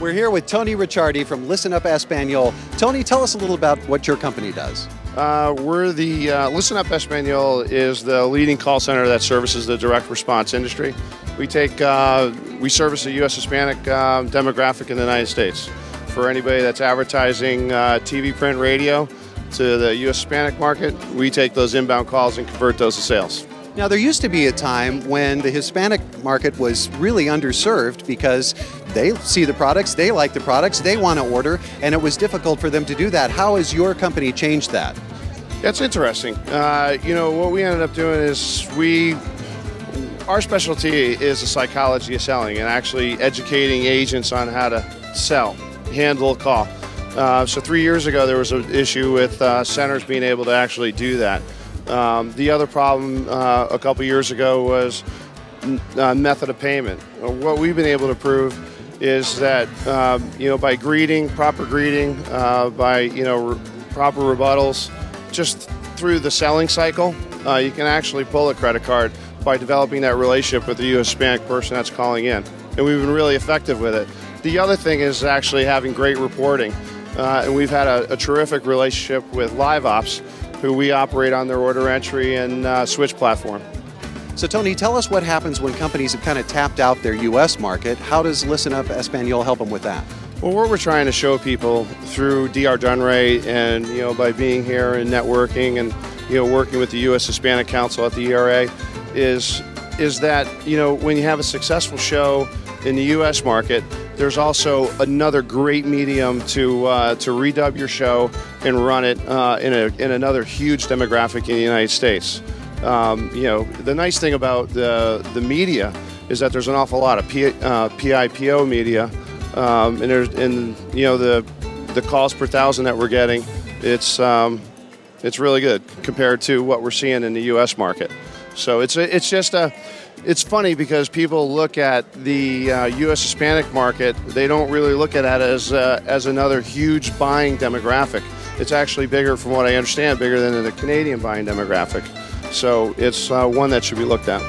We're here with Tony Ricciardi from Listen Up Español. Tony, tell us a little about what your company does. We're the Listen Up Español is the leading call center that services the direct response industry. We service the U.S. Hispanic demographic in the United States. For anybody that's advertising TV, print, radio to the U.S. Hispanic market, we take those inbound calls and convert those to sales. Now, there used to be a time when the Hispanic market was really underserved because they see the products, they like the products, they want to order, and it was difficult for them to do that. How has your company changed that? That's interesting. What we ended up doing is our specialty is the psychology of selling and actually educating agents on how to sell, handle a call. So 3 years ago, there was an issue with centers being able to actually do that. The other problem a couple years ago was method of payment. What we've been able to prove is that by proper greeting, by proper rebuttals, just through the selling cycle, you can actually pull a credit card by developing that relationship with the U.S. Hispanic person that's calling in, and we've been really effective with it. The other thing is actually having great reporting, and we've had a terrific relationship with Live Ops, who we operate on their order entry and switch platform. So Tony, tell us what happens when companies have kind of tapped out their U.S. market. How does Listen Up Español help them with that? Well, what we're trying to show people through DR Done Right and by being here and networking and working with the U.S. Hispanic Council at the ERA is that when you have a successful show in the U.S. market, there's also another great medium to redub your show and run it in another huge demographic in the United States. The nice thing about the media is that there's an awful lot of PIPO media, and the calls per thousand that we're getting, it's really good compared to what we're seeing in the U.S. market. So it's funny because people look at the U.S. Hispanic market, they don't really look at it as another huge buying demographic. It's actually bigger, from what I understand, bigger than the Canadian buying demographic. So it's one that should be looked at.